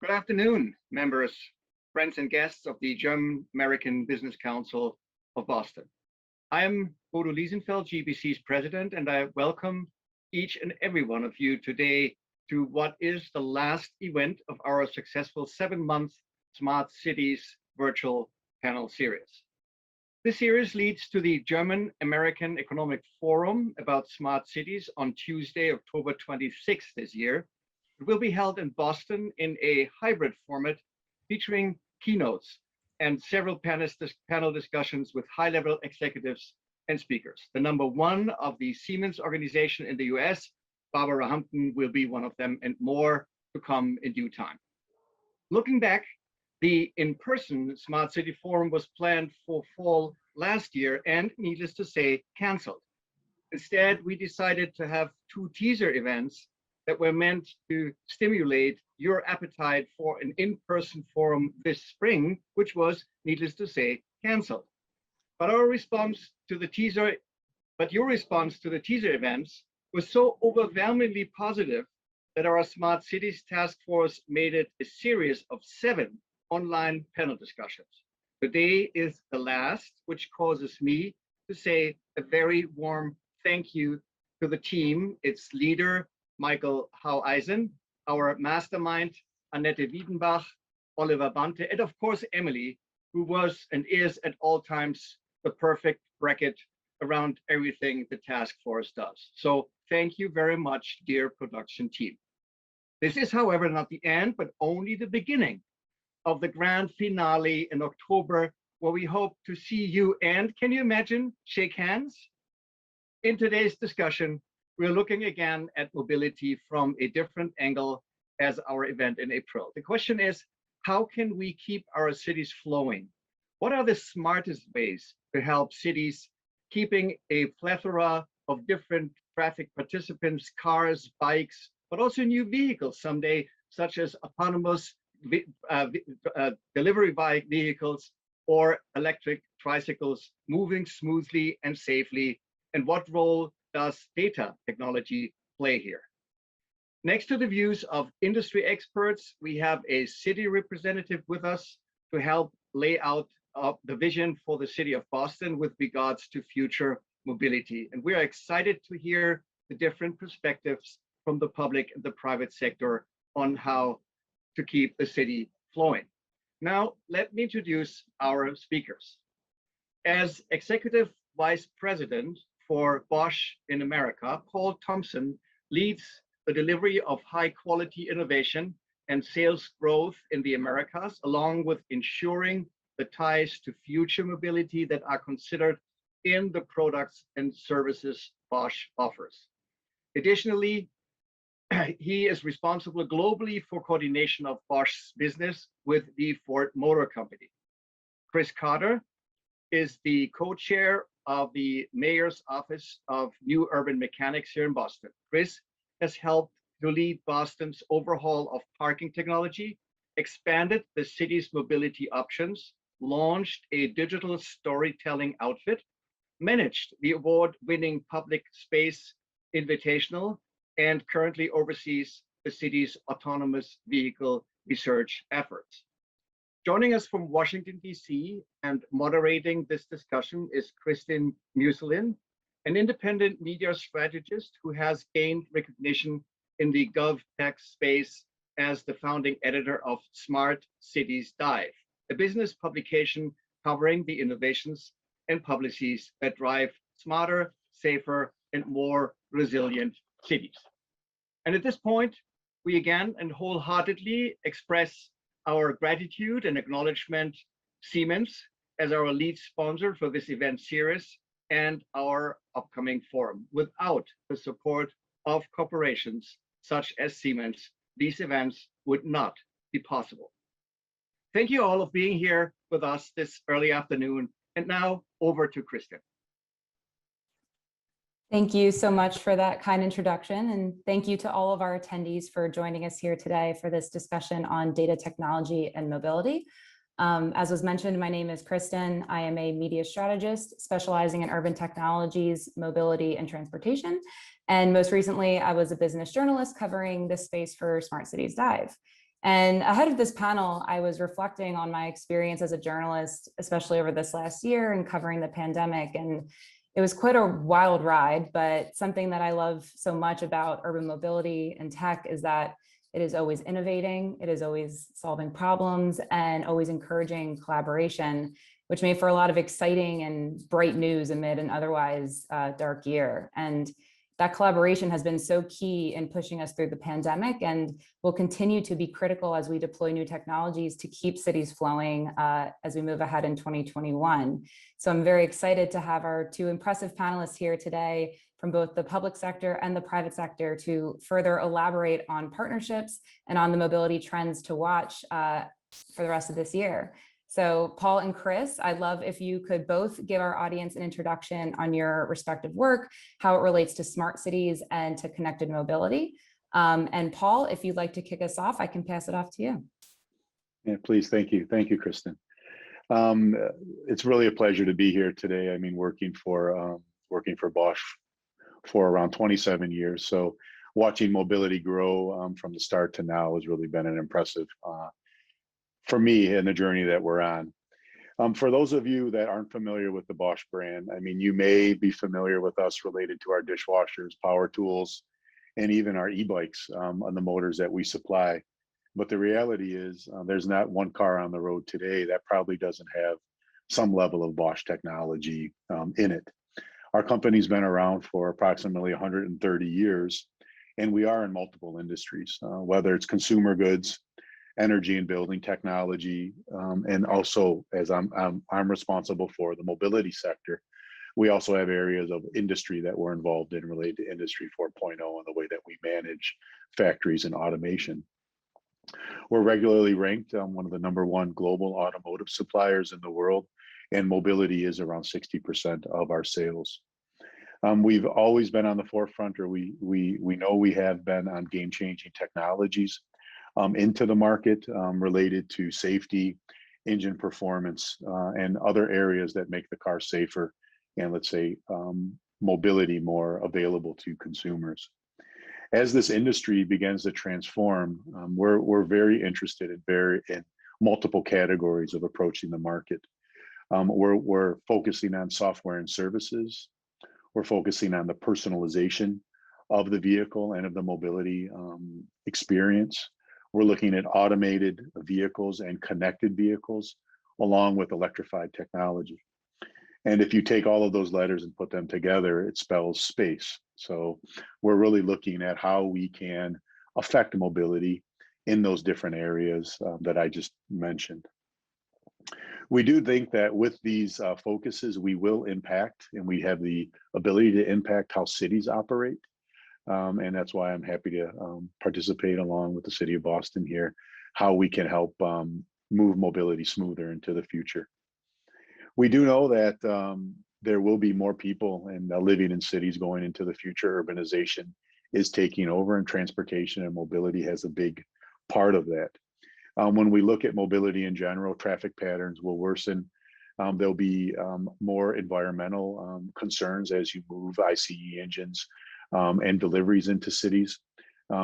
Good afternoon, members, friends, and guests of the German American Business Council of Boston. I am Bodo Liesenfeld, GBC's president, and I welcome each and every one of you today to what is the last event of our successful 7-month Smart Cities virtual panel series. This series leads to the German American Economic Forum about smart cities on Tuesday, October 26th this year. It will be held in Boston in a hybrid format featuring keynotes and several panel discussions with high-level executives and speakers. The number one of the Siemens organization in the US, Barbara Hampton, will be one of them, and more to come in due time. Looking back, the in-person Smart City Forum was planned for fall last year and, needless to say, canceled. Instead, we decided to have 2 teaser events that were meant to stimulate your appetite for an in-person forum this spring, which was, needless to say, canceled. But your response to the teaser events was so overwhelmingly positive that our Smart Cities Task Force made it a series of 7 online panel discussions. Today is the last, which causes me to say a very warm thank you to the team, its leader, Michael Haueisen, our mastermind, Annette Wiedenbach, Oliver Bante, and of course, Emily, who was and is at all times the perfect bracket around everything the task force does. So thank you very much, dear production team. This is, however, not the end, but only the beginning of the grand finale in October, where we hope to see you and, can you imagine, shake hands? In today's discussion, we're looking again at mobility from a different angle as our event in April. The question is, how can we keep our cities flowing? What are the smartest ways to help cities keeping a plethora of different traffic participants, cars, bikes, but also new vehicles someday, such as autonomous delivery bike vehicles or electric tricycles moving smoothly and safely? And what role does data technology play here? Next to the views of industry experts, we have a city representative with us to help lay out the vision for the city of Boston with regards to future mobility. And we are excited to hear the different perspectives from the public and the private sector on how to keep the city flowing. Now, let me introduce our speakers. As Executive Vice President for Bosch in America, Paul Thompson leads the delivery of high quality innovation and sales growth in the Americas, along with ensuring the ties to future mobility that are considered in the products and services Bosch offers. Additionally, he is responsible globally for coordination of Bosch's business with the Ford Motor Company. Kris Carter is the co-chair of the Mayor's Office of New Urban Mechanics here in Boston. Kris has helped to lead Boston's overhaul of parking technology, expanded the city's mobility options, launched a digital storytelling outfit, managed the award-winning Public Space Invitational, and currently oversees the city's autonomous vehicle research efforts. Joining us from Washington, D.C. and moderating this discussion is Kristin Musulin, an independent media strategist who has gained recognition in the GovTech space as the founding editor of Smart Cities Dive, a business publication covering the innovations and policies that drive smarter, safer, and more resilient cities. And at this point, we again and wholeheartedly express our gratitude and acknowledgement Siemens as our lead sponsor for this event series and our upcoming forum. Without the support of corporations such as Siemens, these events would not be possible. Thank you all for being here with us this early afternoon. And now over to Kristin. Thank you so much for that kind introduction. And thank you to all of our attendees for joining us here today for this discussion on data technology and mobility. As was mentioned, my name is Kristin. I am a media strategist specializing in urban technologies, mobility, and transportation. And most recently, I was a business journalist covering this space for Smart Cities Dive. And ahead of this panel, I was reflecting on my experience as a journalist, especially over this last year and covering the pandemic. And it was quite a wild ride, but something that I love so much about urban mobility and tech is that it is always innovating, it is always solving problems, and always encouraging collaboration, which made for a lot of exciting and bright news amid an otherwise dark year. And that collaboration has been so key in pushing us through the pandemic and will continue to be critical as we deploy new technologies to keep cities flowing as we move ahead in 2021. So I'm very excited to have our two impressive panelists here today from both the public sector and the private sector to further elaborate on partnerships and on the mobility trends to watch for the rest of this year. So Paul and Kris, I'd love if you could both give our audience an introduction on your respective work, how it relates to smart cities and to connected mobility. And Paul, if you'd like to kick us off, I can pass it off to you. Yeah, please. Thank you. Thank you, Kristin. It's really a pleasure to be here today. I mean, working for Bosch for around 27 years. So watching mobility grow from the start to now has really been an impressive for me in the journey that we're on. For those of you that aren't familiar with the Bosch brand, I mean, you may be familiar with us related to our dishwashers, power tools, and even our e-bikes on the motors that we supply. But the reality is there's not one car on the road today that probably doesn't have some level of Bosch technology in it. Our company's been around for approximately 130 years, and we are in multiple industries, whether it's consumer goods, energy and building technology, and also as I'm responsible for the mobility sector, we also have areas of industry that we're involved in related to Industry 4.0 and the way that we manage factories and automation. We're regularly ranked one of the #1 global automotive suppliers in the world, and mobility is around 60% of our sales. We've always been on the forefront, or we know we have been on game-changing technologies into the market related to safety, engine performance, and other areas that make the car safer and, let's say, mobility more available to consumers. As this industry begins to transform, we're very interested in multiple categories of approaching the market. We're focusing on software and services. We're focusing on the personalization of the vehicle and of the mobility experience. We're looking at automated vehicles and connected vehicles, along with electrified technology. And if you take all of those letters and put them together, it spells space. So we're really looking at how we can affect mobility in those different areas that I just mentioned. We do think that with these focuses, we will impact, and we have the ability to impact how cities operate. And that's why I'm happy to participate along with the city of Boston here, how we can help move mobility smoother into the future. We do know that there will be more people and living in cities going into the future. Urbanization is taking over, and transportation and mobility has a big part of that. When we look at mobility in general, traffic patterns will worsen. There'll be more environmental concerns as you move ICE engines and deliveries into cities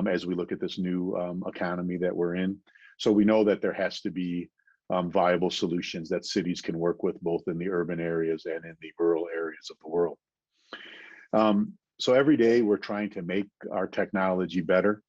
as we look at this new economy that we're in. So we know that there has to be viable solutions that cities can work with, both in the urban areas and in the rural areas of the world. So every day we're trying to make our technology better.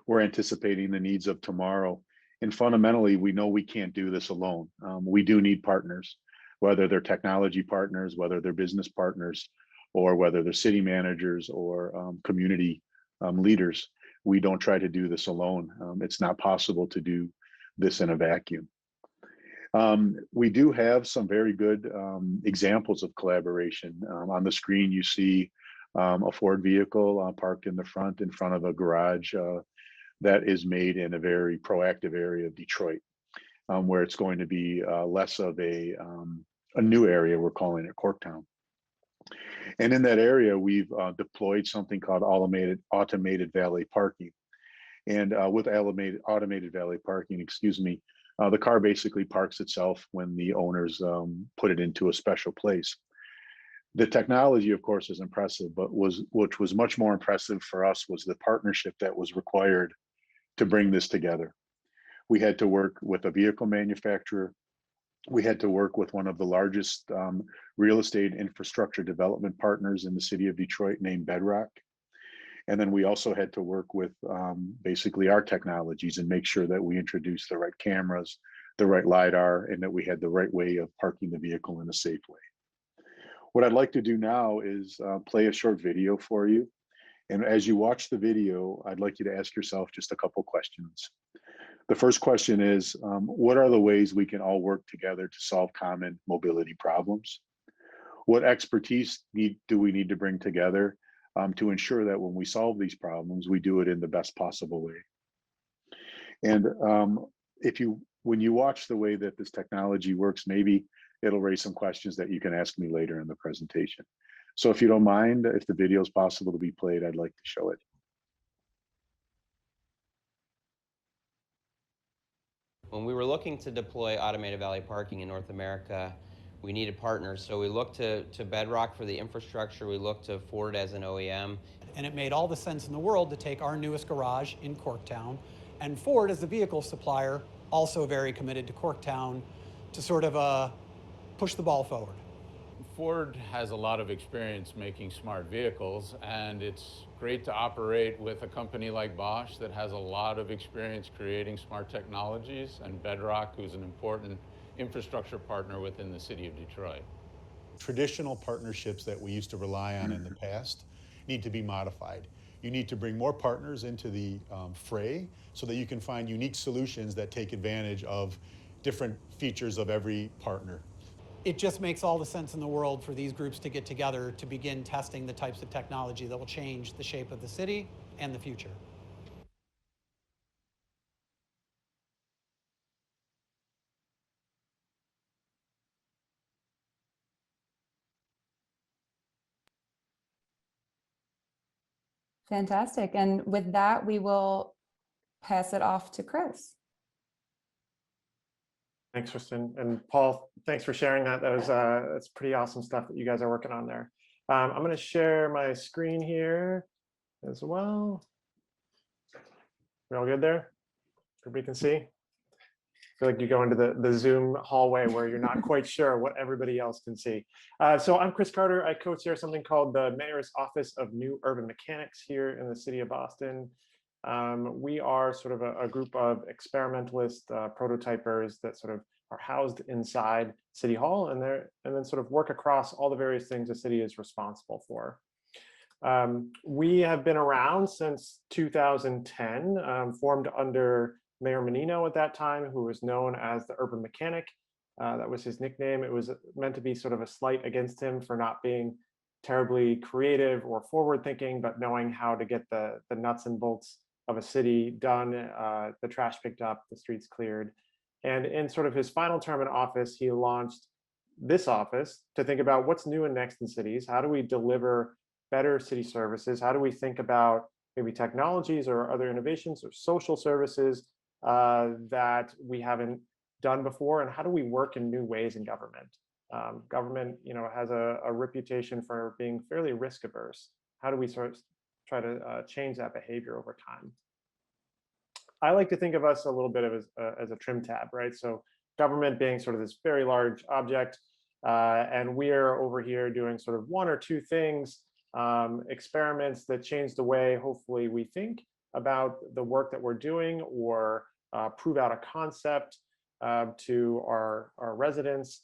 We're anticipating the needs of tomorrow. And fundamentally, we know we can't do this alone. We do need partners, whether they're technology partners, whether they're business partners, or whether they're city managers or community leaders. We don't try to do this alone. It's not possible to do this in a vacuum. We do have some very good examples of collaboration. On the screen, you see a Ford vehicle parked in front of a garage that is made in a very proactive area of Detroit, where it's going to be less of a new area. We're calling it Corktown. And in that area, we've deployed something called automated valet parking. And with automated valet parking, the car basically parks itself when the owners put it into a special place. The technology, of course, is impressive, but which was much more impressive for us was the partnership that was required to bring this together. We had to work with a vehicle manufacturer. We had to work with one of the largest real estate infrastructure development partners in the city of Detroit named Bedrock. And then we also had to work with basically our technologies and make sure that we introduced the right cameras, the right LiDAR, and that we had the right way of parking the vehicle in a safe way. What I'd like to do now is play a short video for you. And as you watch the video, I'd like you to ask yourself just a couple questions. The first question is, what are the ways we can all work together to solve common mobility problems? What expertise do we need to bring together to ensure that when we solve these problems, we do it in the best possible way? And when you watch the way that this technology works, maybe it'll raise some questions that you can ask me later in the presentation. So if you don't mind, if the video is possible to be played, I'd like to show it. When we were looking to deploy automated valet parking in North America, we needed partners. So we looked to Bedrock for the infrastructure. We looked to Ford as an OEM. And it made all the sense in the world to take our newest garage in Corktown, and Ford as the vehicle supplier, also very committed to Corktown, to sort of push the ball forward. Ford has a lot of experience making smart vehicles, and it's great to operate with a company like Bosch that has a lot of experience creating smart technologies, and Bedrock, who's an important infrastructure partner within the city of Detroit. Traditional partnerships that we used to rely on in the past need to be modified. You need to bring more partners into the fray so that you can find unique solutions that take advantage of different features of every partner. It just makes all the sense in the world for these groups to get together to begin testing the types of technology that will change the shape of the city and the future. Fantastic. And with that, we will pass it off to Kris. Thanks, Kristin. And Paul, thanks for sharing that. That's pretty awesome stuff that you guys are working on there. I'm going to share my screen here as well. We all good there? Everybody can see? I feel like you go into the Zoom hallway where you're not quite sure what everybody else can see. So I'm Kris Carter. I co-chair something called the Mayor's Office of New Urban Mechanics here in the city of Boston. We are sort of a group of experimentalist prototypers that sort of are housed inside City Hall and then sort of work across all the various things the city is responsible for. We have been around since 2010, formed under Mayor Menino at that time, who was known as the Urban Mechanic. That was his nickname. It was meant to be sort of a slight against him for not being terribly creative or forward thinking, but knowing how to get the nuts and bolts of a city done, the trash picked up, the streets cleared. And in sort of his final term in office, he launched this office to think about what's new and next in cities. How do we deliver better city services? How do we think about maybe technologies or other innovations or social services that we haven't done before? And how do we work in new ways in government? Government, has a reputation for being fairly risk averse. How do we sort of try to change that behavior over time? I like to think of us a little bit as a trim tab, right? So government being sort of this very large object, and we're over here doing sort of one or two things, experiments that change the way, hopefully, we think about the work that we're doing, or prove out a concept to our residents.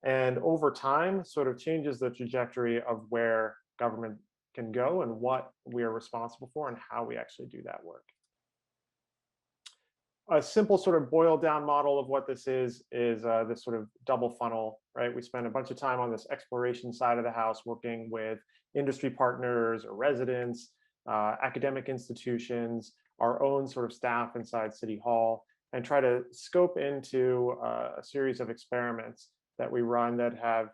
And over time, sort of changes the trajectory of where government can go and what we are responsible for and how we actually do that work. A simple sort of boiled down model of what this is this sort of double funnel, right? We spend a bunch of time on this exploration side of the house, working with industry partners or residents, academic institutions, our own sort of staff inside City Hall, and try to scope into a series of experiments that we run that have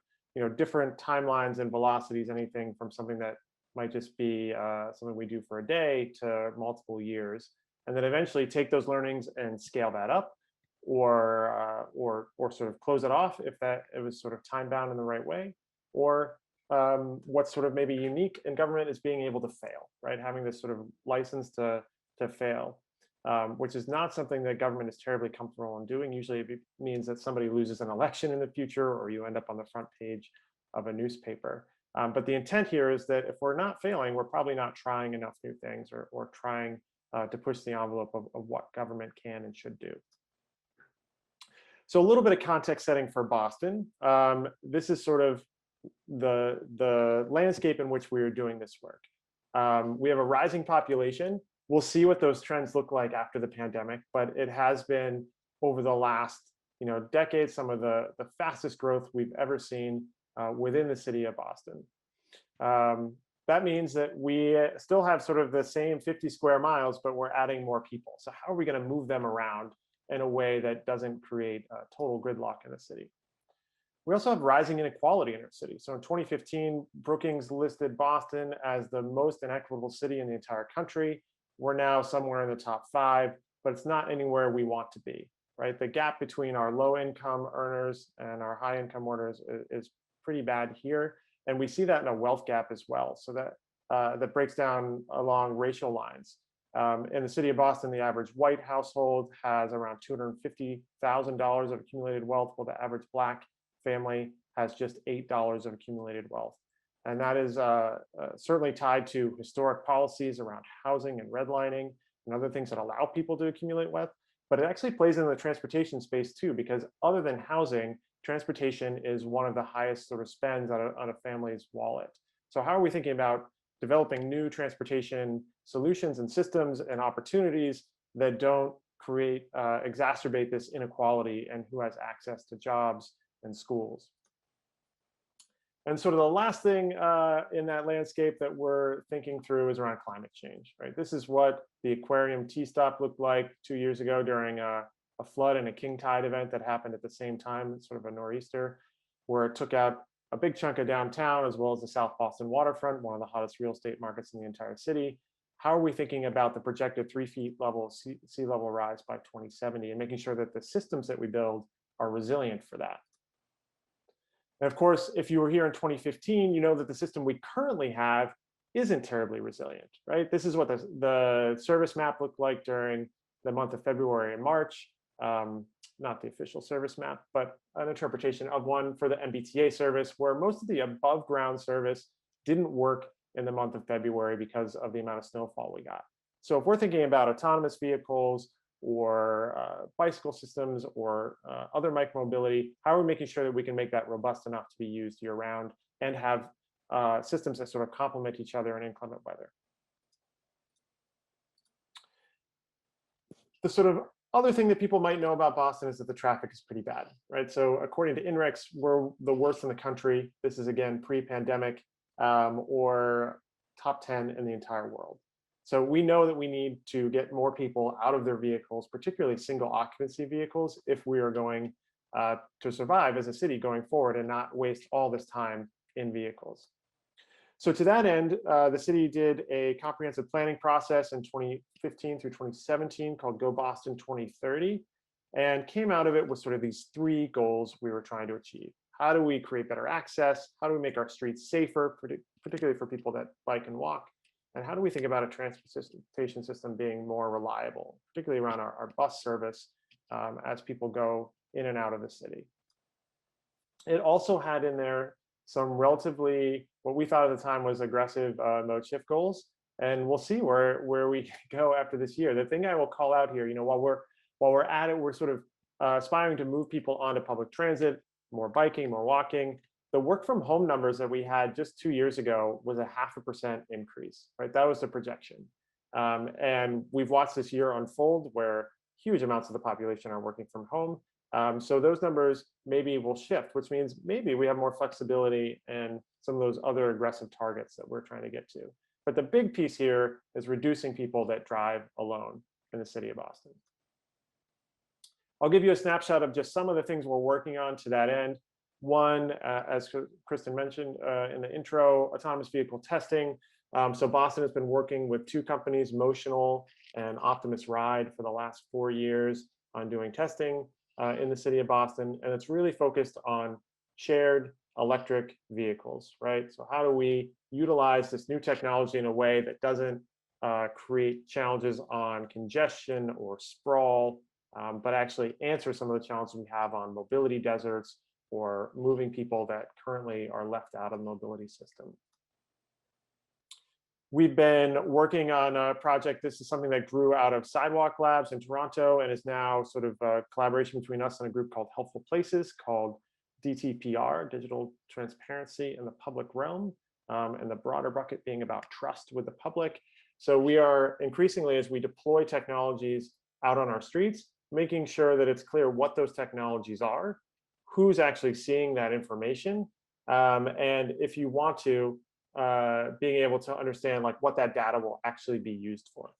different timelines and velocities, anything from something that might just be something we do for a day to multiple years, and then eventually take those learnings and scale that up, or sort of close it off if it was sort of time bound in the right way, or what's sort of maybe unique in government is being able to fail, right? Having this sort of license to fail. which is not something that government is terribly comfortable in doing. Usually it means that somebody loses an election in the future, or you end up on the front page of a newspaper. But the intent here is that if we're not failing, we're probably not trying enough new things, or trying to push the envelope of what government can and should do. So a little bit of context setting for Boston. This is sort of the landscape in which we are doing this work. We have a rising population. We'll see what those trends look like after the pandemic, but it has been over the last decade some of the fastest growth we've ever seen within the city of Boston. That means that we still have sort of the same 50 square miles, but we're adding more people. So how are we going to move them around in a way that doesn't create a total gridlock in the city? We also have rising inequality in our city. So in 2015, Brookings listed Boston as the most inequitable city in the entire country. We're now somewhere in the top 5, but it's not anywhere we want to be, right? The gap between our low income earners and our high income earners is pretty bad here. And we see that in a wealth gap as well. So that breaks down along racial lines. In the city of Boston, the average white household has around $250,000 of accumulated wealth, while the average Black family has just $8 of accumulated wealth. And that is certainly tied to historic policies around housing and redlining and other things that allow people to accumulate wealth. But it actually plays into the transportation space too, because other than housing, transportation is one of the highest sort of spends on a family's wallet. So how are we thinking about developing new transportation solutions and systems and opportunities that don't exacerbate this inequality and who has access to jobs and schools? And sort of the last thing in that landscape that we're thinking through is around climate change, right? This is what the aquarium T-stop looked like 2 years ago during a flood and a king tide event that happened at the same time, sort of a nor'easter, where it took out a big chunk of downtown as well as the South Boston waterfront, one of the hottest real estate markets in the entire city. How are we thinking about the projected 3 feet level sea level rise by 2070 and making sure that the systems that we build are resilient for that? And of course, if you were here in 2015, you know that the system we currently have isn't terribly resilient, right? This is what the service map looked like during the month of February and March. Not the official service map, but an interpretation of one for the MBTA service, where most of the above ground service didn't work in the month of February because of the amount of snowfall we got. So if we're thinking about autonomous vehicles or bicycle systems or other micromobility, how are we making sure that we can make that robust enough to be used year round and have systems that sort of complement each other in inclement weather? The sort of other thing that people might know about Boston is that the traffic is pretty bad, right? So according to INRIX, we're the worst in the country. This is again pre-pandemic, or top 10 in the entire world. So we know that we need to get more people out of their vehicles, particularly single occupancy vehicles, if we are going to survive as a city going forward and not waste all this time in vehicles. So to that end, the city did a comprehensive planning process in 2015 through 2017 called Go Boston 2030, and came out of it with sort of these 3 goals we were trying to achieve. How do we create better access? How do we make our streets safer, particularly for people that bike and walk? And how do we think about a transportation system being more reliable, particularly around our bus service as people go in and out of the city? It also had in there some relatively, what we thought at the time was aggressive mode shift goals. And we'll see where we go after this year. The thing I will call out here, while we're at it, we're sort of aspiring to move people onto public transit, more biking, more walking. The work from home numbers that we had just 2 years ago was a 0.5% increase, right? That was the projection. And we've watched this year unfold where huge amounts of the population are working from home. So those numbers maybe will shift, which means maybe we have more flexibility in some of those other aggressive targets that we're trying to get to. But the big piece here is reducing people that drive alone in the city of Boston. I'll give you a snapshot of just some of the things we're working on to that end. One, as Kristin mentioned in the intro, autonomous vehicle testing. So Boston has been working with 2 companies, Motional and Optimus Ride, for the last 4 years on doing testing in the city of Boston. And it's really focused on shared electric vehicles, right? So how do we utilize this new technology in a way that doesn't create challenges on congestion or sprawl, but actually answer some of the challenges we have on mobility deserts or moving people that currently are left out of the mobility system. We've been working on a project. This is something that grew out of Sidewalk Labs in Toronto and is now sort of a collaboration between us and a group called Helpful Places, called DTPR, Digital Transparency in the Public Realm, and the broader bucket being about trust with the public. So we are increasingly, as we deploy technologies out on our streets, making sure that it's clear what those technologies are, who's actually seeing that information, and if you want to, being able to understand like what that data will actually be used for.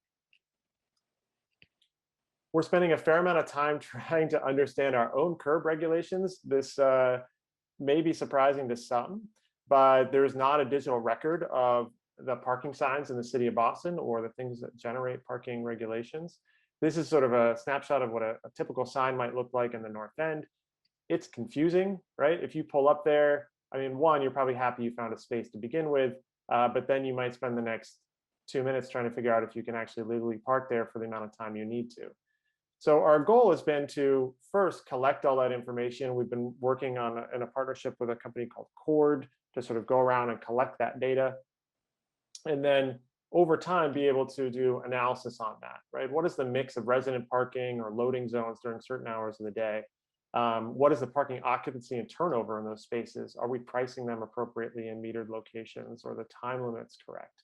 We're spending a fair amount of time trying to understand our own curb regulations. This may be surprising to some, but there's not a digital record of the parking signs in the city of Boston or the things that generate parking regulations. This is sort of a snapshot of what a typical sign might look like in the North End. It's confusing, right? If you pull up there, I mean, one, you're probably happy you found a space to begin with, but then you might spend the next 2 minutes trying to figure out if you can actually legally park there for the amount of time you need to. So our goal has been to first collect all that information. We've been working on in a partnership with a company called Cord to sort of go around and collect that data. And then over time, be able to do analysis on that, right? What is the mix of resident parking or loading zones during certain hours of the day? What is the parking occupancy and turnover in those spaces? Are we pricing them appropriately in metered locations? Or the time limits correct?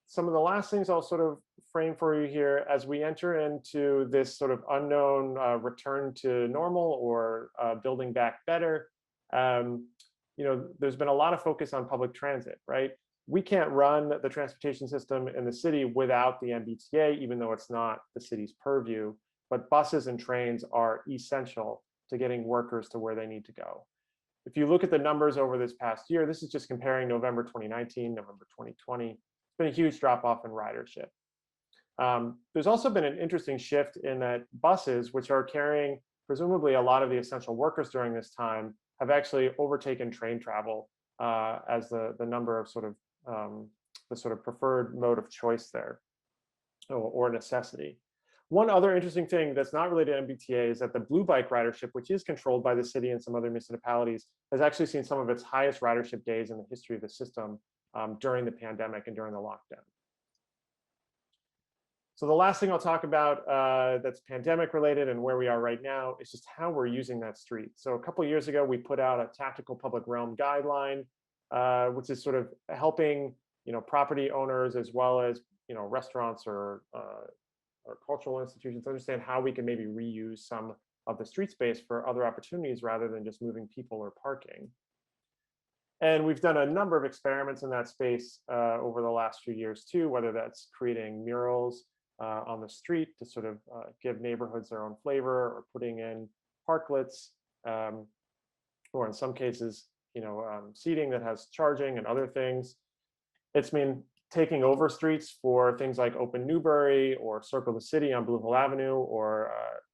Some of the last things I'll sort of frame for you here as we enter into this sort of unknown return to normal or building back better. You know, there's been a lot of focus on public transit, right? We can't run the transportation system in the city without the MBTA, even though it's not the city's purview. But buses and trains are essential to getting workers to where they need to go. If you look at the numbers over this past year, this is just comparing November 2019, November 2020. It's been a huge drop off in ridership. There's also been an interesting shift in that buses, which are carrying presumably a lot of the essential workers during this time, have actually overtaken train travel as the number of sort of the sort of preferred mode of choice there, or necessity. One other interesting thing that's not related to MBTA is that the blue bike ridership, which is controlled by the city and some other municipalities, has actually seen some of its highest ridership days in the history of the system during the pandemic and during the lockdown. So the last thing I'll talk about that's pandemic related and where we are right now is just how we're using that street. So a couple of years ago, we put out a tactical public realm guideline, which is sort of helping property owners as well as restaurants or cultural institutions understand how we can maybe reuse some of the street space for other opportunities rather than just moving people or parking. And we've done a number of experiments in that space over the last few years too, whether that's creating murals on the street to sort of give neighborhoods their own flavor, or putting in parklets, or in some cases, seating that has charging and other things. It's been taking over streets for things like Open Newbury or Circle the City on Blue Hill Avenue, or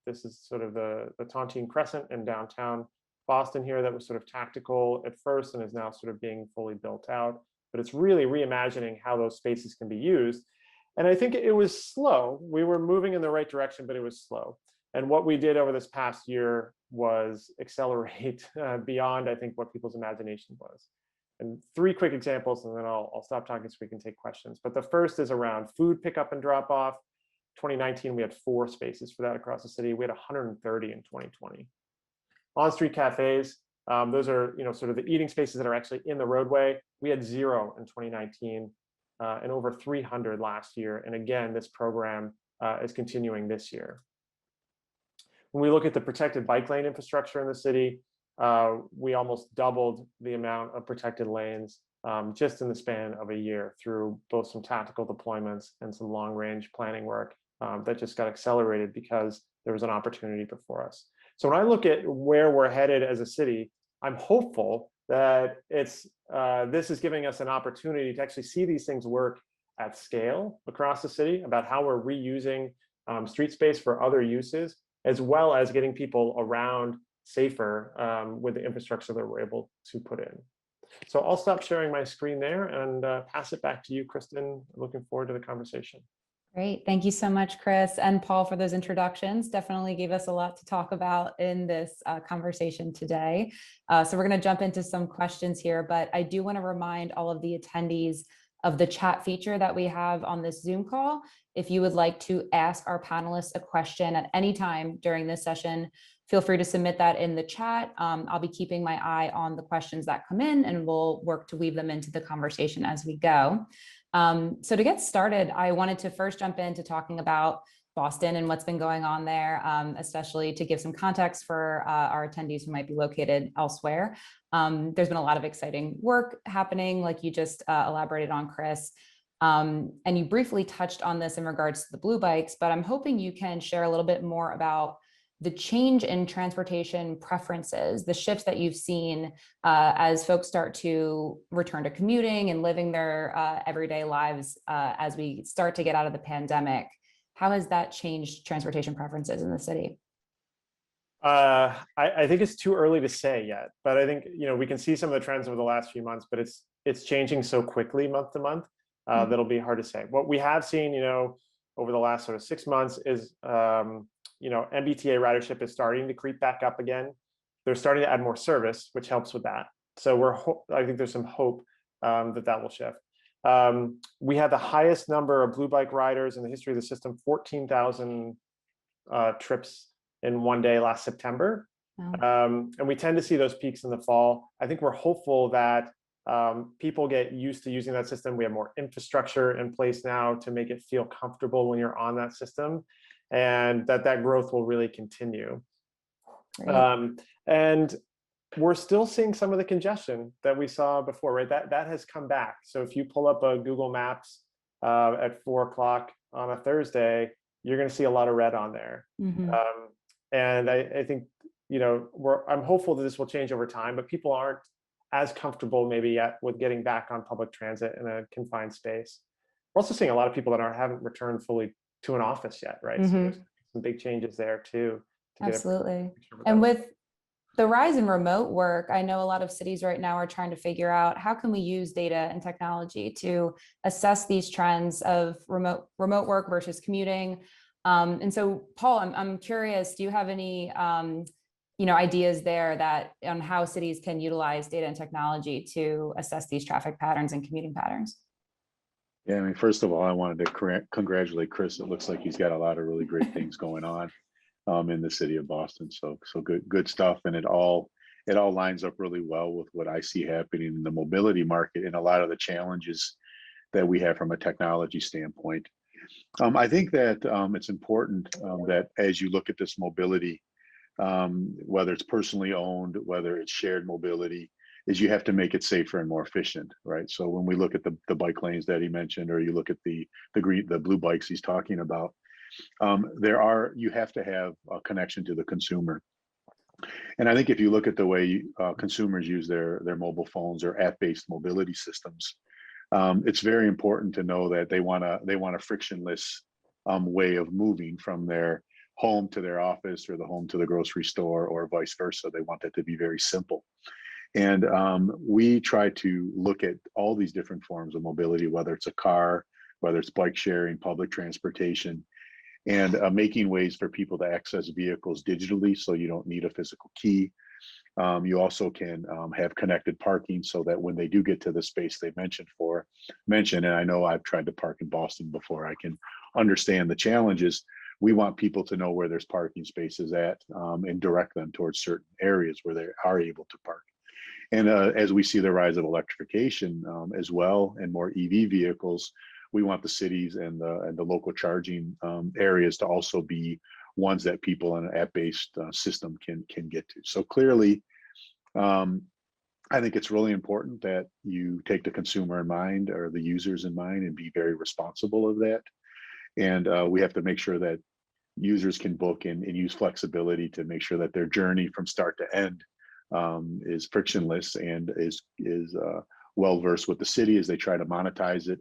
this is sort of the Tontine Crescent in downtown Boston here that was sort of tactical at first and is now sort of being fully built out. But it's really reimagining how those spaces can be used. And I think it was slow. We were moving in the right direction, but it was slow. And what we did over this past year was accelerate beyond, I think, what people's imagination was. And 3 quick examples, and then I'll stop talking so we can take questions. But the first is around food pickup and drop off. 2019, we had 4 spaces for that across the city. We had 130 in 2020. On-street cafes, those are sort of the eating spaces that are actually in the roadway. We had 0 in 2019 and over 300 last year. And again, this program is continuing this year. When we look at the protected bike lane infrastructure in the city, we almost doubled the amount of protected lanes just in the span of a year through both some tactical deployments and some long-range planning work that just got accelerated because there was an opportunity before us. So when I look at where we're headed as a city, I'm hopeful that this is giving us an opportunity to actually see these things work at scale across the city, about how we're reusing street space for other uses, as well as getting people around safer with the infrastructure that we're able to put in. So I'll stop sharing my screen there and pass it back to you, Kristin. Looking forward to the conversation. Great. Thank you so much, Kris and Paul, for those introductions. Definitely gave us a lot to talk about in this conversation today. So we're going to jump into some questions here, but I do want to remind all of the attendees of the chat feature that we have on this Zoom call. If you would like to ask our panelists a question at any time during this session, feel free to submit that in the chat. I'll be keeping my eye on the questions that come in, and we'll work to weave them into the conversation as we go. So to get started, I wanted to first jump into talking about Boston and what's been going on there, especially to give some context for our attendees who might be located elsewhere. There's been a lot of exciting work happening, like you just elaborated on, Kris. And you briefly touched on this in regards to the blue bikes, but I'm hoping you can share a little bit more about the change in transportation preferences, the shifts that you've seen as folks start to return to commuting and living their everyday lives as we start to get out of the pandemic. How has that changed transportation preferences in the city? I think it's too early to say yet, but I think we can see some of the trends over the last few months, but it's changing so quickly month to month that'll be hard to say. What we have seen, over the last sort of 6 months is MBTA ridership is starting to creep back up again. They're starting to add more service, which helps with that. So I think there's some hope that will shift. We had the highest number of blue bike riders in the history of the system, 14,000 trips in one day last September. Wow. And we tend to see those peaks in the fall. I think we're hopeful that people get used to using that system. We have more infrastructure in place now to make it feel comfortable when you're on that system, and that growth will really continue. And we're still seeing some of the congestion that we saw before, right? That has come back. So if you pull up a Google Maps at 4 o'clock on a Thursday, you're going to see a lot of red on there. Mm-hmm. And I think, I'm hopeful that this will change over time, but people aren't as comfortable maybe yet with getting back on public transit in a confined space. We're also seeing a lot of people that haven't returned fully to an office yet, right? Mm-hmm. So there's some big changes there too. Absolutely. And with the rise in remote work, I know a lot of cities right now are trying to figure out how can we use data and technology to assess these trends of remote work versus commuting. And so, Paul, I'm curious, do you have any ideas there on how cities can utilize data and technology to assess these traffic patterns and commuting patterns? Yeah, I mean, first of all, I wanted to congratulate Kris. It looks like he's got a lot of really great things going on in the city of Boston. So good stuff, and it all lines up really well with what I see happening in the mobility market and a lot of the challenges that we have from a technology standpoint. I think that it's important that as you look at this mobility, whether it's personally owned, whether it's shared mobility, is you have to make it safer and more efficient, right? So when we look at the bike lanes that he mentioned, or you look at the blue bikes he's talking about, you have to have a connection to the consumer. And I think if you look at the way consumers use their mobile phones or app-based mobility systems, it's very important to know that they want a frictionless way of moving from their home to their office or the home to the grocery store or vice versa. They want that to be very simple. And we try to look at all these different forms of mobility, whether it's a car, whether it's bike sharing, public transportation, and making ways for people to access vehicles digitally so you don't need a physical key. You also can have connected parking so that when they do get to the space they mentioned, and I know I've tried to park in Boston before, I can understand the challenges. We want people to know where there's parking spaces at and direct them towards certain areas where they are able to park. And as we see the rise of electrification as well and more EV vehicles, we want the cities and the local charging areas to also be ones that people in an app-based system can get to. So clearly, I think it's really important that you take the consumer in mind or the users in mind and be very responsible of that. And we have to make sure that users can book and use flexibility to make sure that their journey from start to end is frictionless and is well versed with the city as they try to monetize it,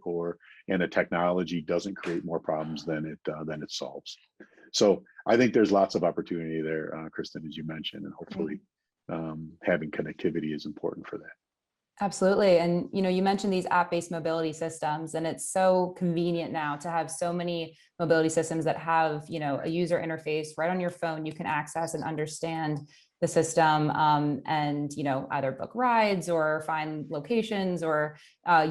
and the technology doesn't create more problems than it solves. So I think there's lots of opportunity there, Kristin, as you mentioned, and hopefully having connectivity is important for that. Absolutely. And you mentioned these app-based mobility systems, and it's so convenient now to have so many mobility systems that have, a user interface right on your phone. You can access and understand the system, and, either book rides or find locations or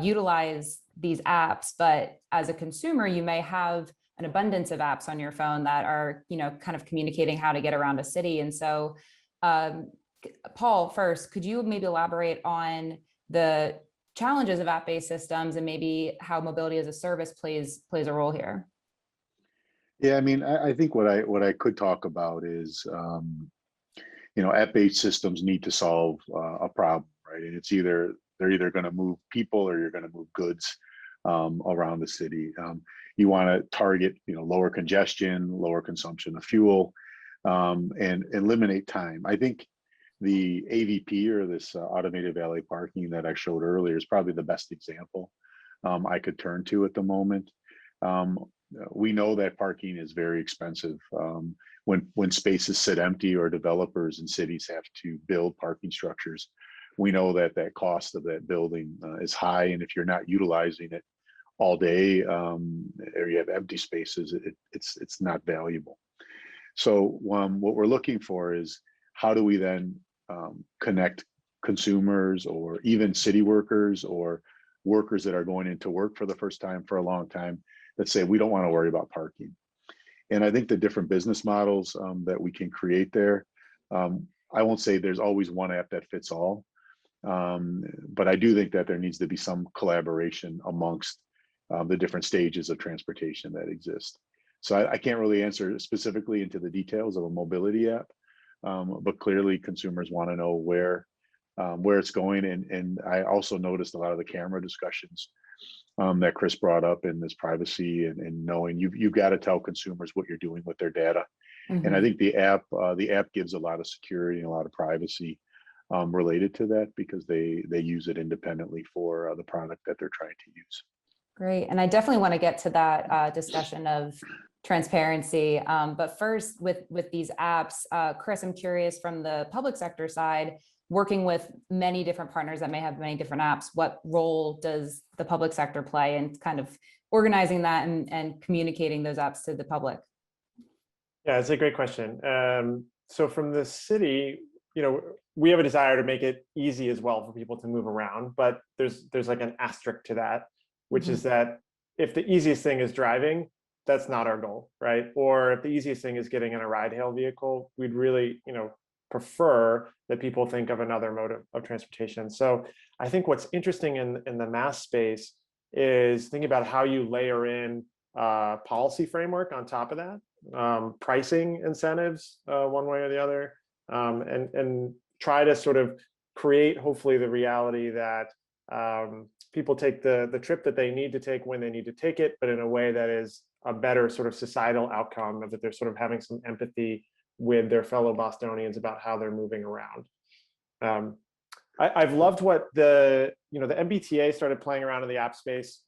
utilize these apps. But as a consumer, you may have an abundance of apps on your phone that are, kind of communicating how to get around a city. And so, Paul, first, could you maybe elaborate on the challenges of app-based systems and maybe how mobility as a service plays a role here? Yeah, I mean, I think what I could talk about is, app-based systems need to solve a problem, right? And they're either going to move people or you're going to move goods around the city. You want to target, lower congestion, lower consumption of fuel, and eliminate time. I think the AVP, or this automated valet parking that I showed earlier, is probably the best example I could turn to at the moment. We know that parking is very expensive. When spaces sit empty or developers and cities have to build parking structures, we know that cost of that building is high, and if you're not utilizing it all day, or you have empty spaces, it's not valuable. So what we're looking for is, how do we then connect consumers or even city workers or workers that are going into work for the first time for a long time that say, we don't want to worry about parking. And I think the different business models that we can create there, I won't say there's always one app that fits all, but I do think that there needs to be some collaboration amongst the different stages of transportation that exist. So I can't really answer specifically into the details of a mobility app, but clearly consumers want to know where it's going. And I also noticed a lot of the camera discussions that Kris brought up in this privacy and knowing you've got to tell consumers what you're doing with their data. Mm-hmm. And I think the app gives a lot of security and a lot of privacy related to that, because they use it independently for the product that they're trying to use. Great. And I definitely want to get to that discussion of transparency. But first, with these apps, Kris, I'm curious, from the public sector side, working with many different partners that may have many different apps, what role does the public sector play in kind of organizing that and communicating those apps to the public? Yeah, it's a great question. So from the city, we have a desire to make it easy as well for people to move around, but there's like an asterisk to that, which is that if the easiest thing is driving, that's not our goal, right? Or if the easiest thing is getting in a ride-hail vehicle, we'd really, prefer that people think of another mode of transportation. So I think what's interesting in the mass space is thinking about how you layer in policy framework on top of that, pricing incentives one way or the other, and try to sort of create, hopefully, the reality that people take the trip that they need to take when they need to take it, but in a way that is a better sort of societal outcome, of that they're sort of having some empathy with their fellow Bostonians about how they're moving around. I've loved what the MBTA started playing around in the app space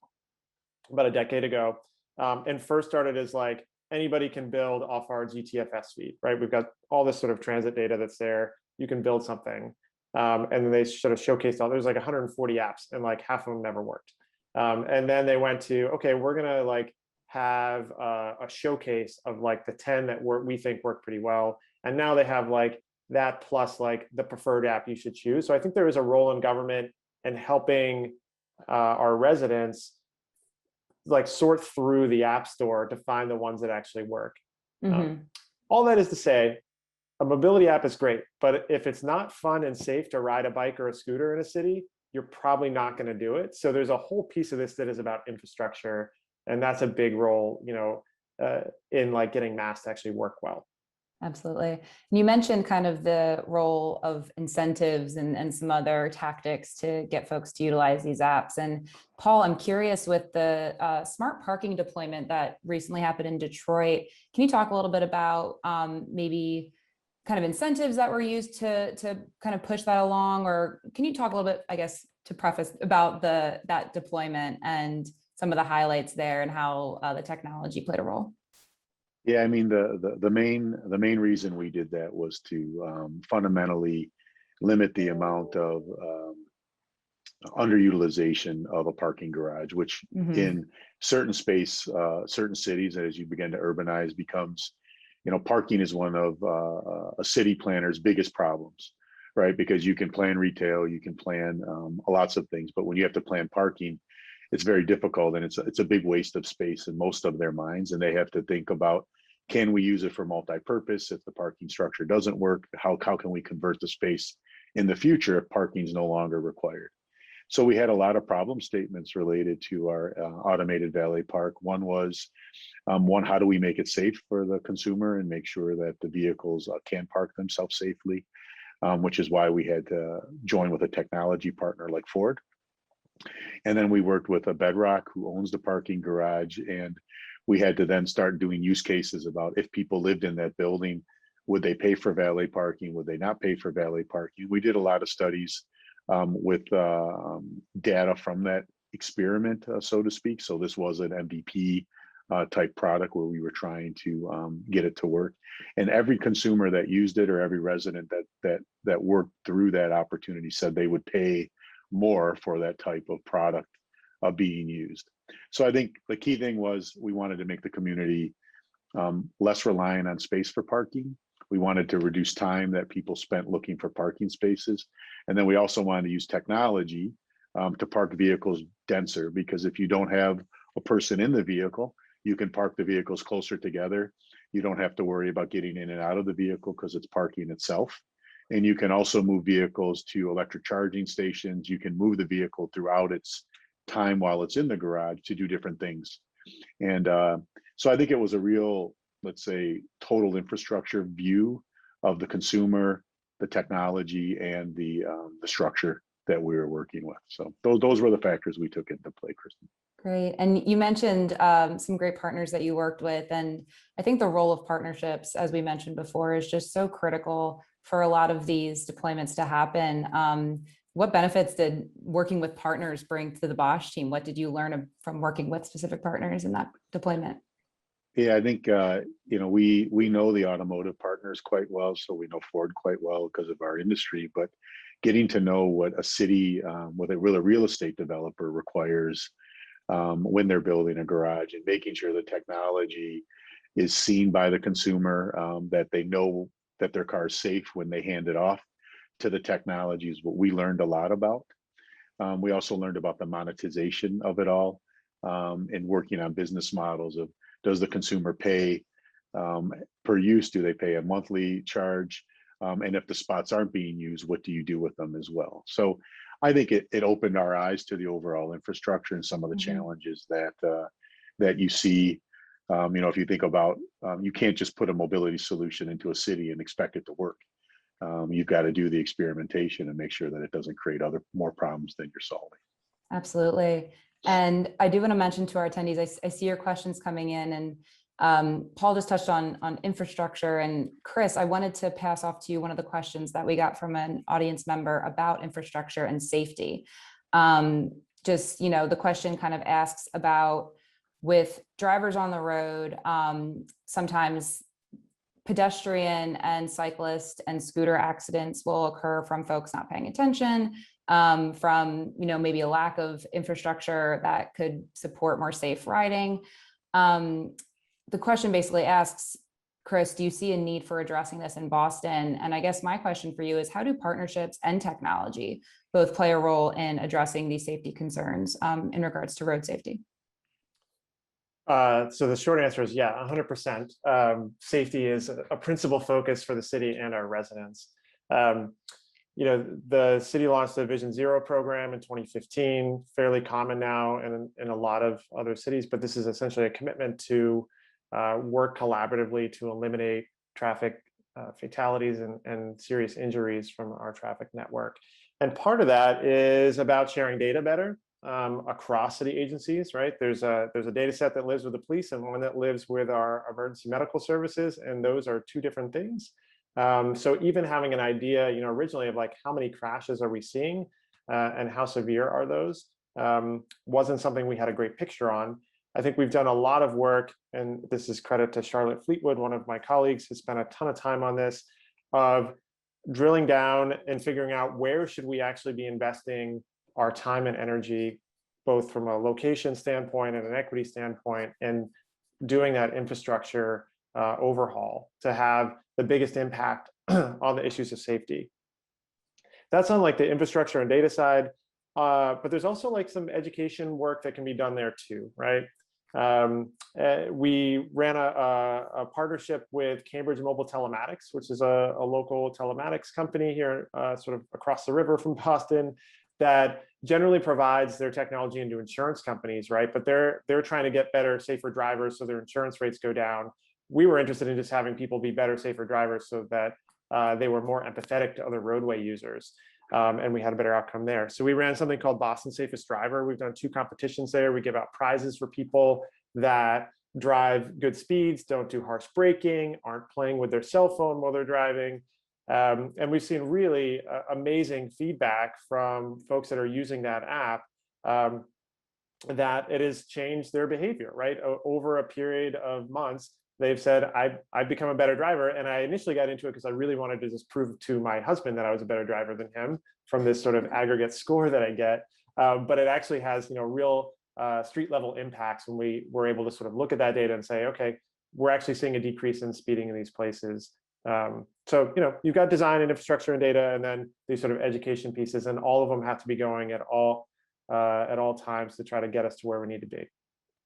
about a decade ago, and first started as like, anybody can build off our GTFS suite, right? We've got all this sort of transit data that's there. You can build something. And then they sort of showcased there's like 140 apps, and like half of them never worked. And then they went to, okay, we're gonna like have a showcase of like the 10 that we think work pretty well. And now they have like that plus like the preferred app you should choose. So I think there is a role in government in helping our residents like sort through the app store to find the ones that actually work. All that is to say, a mobility app is great, but if it's not fun and safe to ride a bike or a scooter in a city, you're probably not going to do it. So there's a whole piece of this that is about infrastructure, and that's a big role, in like getting mass to actually work well. Absolutely. And you mentioned kind of the role of incentives and some other tactics to get folks to utilize these apps. And Paul, I'm curious, with the smart parking deployment that recently happened in Detroit, can you talk a little bit about maybe kind of incentives that were used to kind of push that along? Or can you talk a little bit, I guess, to preface, about that deployment and some of the highlights there and how the technology played a role? Yeah, I mean, the main reason we did that was to fundamentally limit the amount of underutilization of a parking garage, which Mhm. in certain certain cities, as you begin to urbanize, becomes, parking is one of a city planner's biggest problems, right? Because you can plan retail, you can plan lots of things, but when you have to plan parking, it's very difficult, and it's a big waste of space in most of their minds, and they have to think about, can we use it for multi-purpose? If the parking structure doesn't work, how can we convert the space in the future if parking is no longer required? So we had a lot of problem statements related to our automated valet park. One was, how do we make it safe for the consumer and make sure that the vehicles can park themselves safely, which is why we had to join with a technology partner like Ford. And then we worked with a Bedrock who owns the parking garage, and we had to then start doing use cases about if people lived in that building, would they pay for valet parking? Would they not pay for valet parking? We did a lot of studies with data from that experiment, so to speak. So this was an MVP type product where we were trying to get it to work. And every consumer that used it, or every resident that worked through that opportunity, said they would pay more for that type of product being used. So I think the key thing was we wanted to make the community less reliant on space for parking. We wanted to reduce time that people spent looking for parking spaces. And then we also wanted to use technology to park vehicles denser, because if you don't have a person in the vehicle, you can park the vehicles closer together. You don't have to worry about getting in and out of the vehicle because it's parking itself. And you can also move vehicles to electric charging stations. You can move the vehicle throughout its time while it's in the garage to do different things. And so I think it was a real, let's say, total infrastructure view of the consumer, the technology, and the structure that we were working with. So those were the factors we took into play, Kristin. Great. And you mentioned some great partners that you worked with. And I think the role of partnerships, as we mentioned before, is just so critical for a lot of these deployments to happen. What benefits did working with partners bring to the Bosch team? What did you learn from working with specific partners in that deployment? Yeah, I think we know the automotive partners quite well, so we know Ford quite well because of our industry. But getting to know what a city, what a real estate developer requires when they're building a garage, and making sure the technology is seen by the consumer, that they know that their car is safe when they hand it off to the technology, is what we learned a lot about. We also learned about the monetization of it all, and working on business models of, does the consumer pay per use? Do they pay a monthly charge? And if the spots aren't being used, what do you do with them as well? So I think it opened our eyes to the overall infrastructure and some of the challenges that you see. If you think about, you can't just put a mobility solution into a city and expect it to work. You've got to do the experimentation and make sure that it doesn't create more problems than you're solving. Absolutely. And I do want to mention to our attendees, I see your questions coming in, and Paul just touched on infrastructure. And Kris, I wanted to pass off to you one of the questions that we got from an audience member about infrastructure and safety. The question kind of asks about, with drivers on the road, sometimes pedestrian and cyclist and scooter accidents will occur from folks not paying attention, from maybe a lack of infrastructure that could support more safe riding. The question basically asks, Kris, do you see a need for addressing this in Boston? And I guess my question for you is, how do partnerships and technology both play a role in addressing these safety concerns in regards to road safety? So the short answer is, yeah, 100%. Safety is a principal focus for the city and our residents. The city launched the Vision Zero program in 2015, fairly common now in a lot of other cities, but this is essentially a commitment to work collaboratively to eliminate traffic fatalities and serious injuries from our traffic network. And part of that is about sharing data better across city agencies, right? There's a data set that lives with the police and one that lives with our emergency medical services, and those are two different things. So even having an idea, originally of like, how many crashes are we seeing and how severe are those, wasn't something we had a great picture on. I think we've done a lot of work, and this is credit to Charlotte Fleetwood, one of my colleagues, who spent a ton of time on this, of drilling down and figuring out where should we actually be investing our time and energy, both from a location standpoint and an equity standpoint, in doing that infrastructure overhaul to have the biggest impact on the issues of safety. That's on like the infrastructure and data side, but there's also like some education work that can be done there too, right? We ran a partnership with Cambridge Mobile Telematics, which is a local telematics company here, sort of across the river from Boston, that generally provides their technology into insurance companies, right? But they're trying to get better, safer drivers so their insurance rates go down. We were interested in just having people be better, safer drivers so that they were more empathetic to other roadway users. And we had a better outcome there. So we ran something called Boston's Safest Driver. We've done 2 competitions there. We give out prizes for people that drive good speeds, don't do harsh braking, aren't playing with their cell phone while they're driving. And we've seen really amazing feedback from folks that are using that app, that it has changed their behavior, right? Over a period of months, they've said, I've become a better driver. And I initially got into it because I really wanted to just prove to my husband that I was a better driver than him from this sort of aggregate score that I get. But it actually has, real street level impacts when we were able to sort of look at that data and say, okay, we're actually seeing a decrease in speeding in these places. So, you've got design and infrastructure and data, and then these sort of education pieces, and all of them have to be going at all times to try to get us to where we need to be.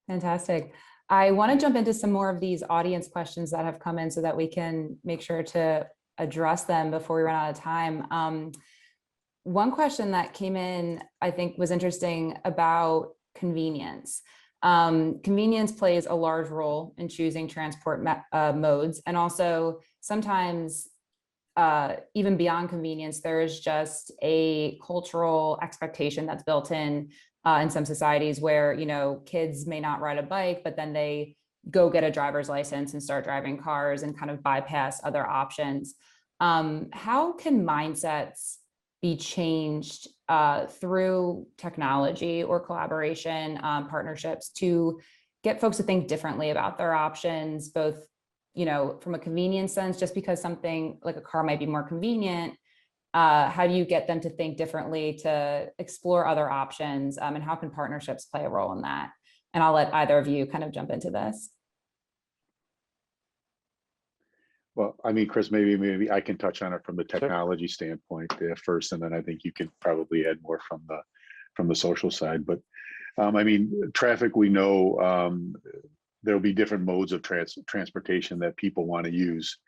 Fantastic. I want to jump into some more of these audience questions that have come in so that we can make sure to address them before we run out of time. One question that came in, I think, was interesting about convenience. Convenience plays a large role in choosing transport modes, and also sometimes even beyond convenience, there is just a cultural expectation that's built in some societies where, kids may not ride a bike, but then they go get a driver's license and start driving cars and kind of bypass other options. How can mindsets be changed through technology or collaboration, partnerships, to get folks to think differently about their options, both, from a convenience sense, just because something like a car might be more convenient? How do you get them to think differently, to explore other options? And how can partnerships play a role in that? And I'll let either of you kind of jump into this. Well, Kris, maybe I can touch on it from the technology standpoint first, and then I think you can probably add more from the social side. But traffic, we know there'll be different modes of transportation that people want to use,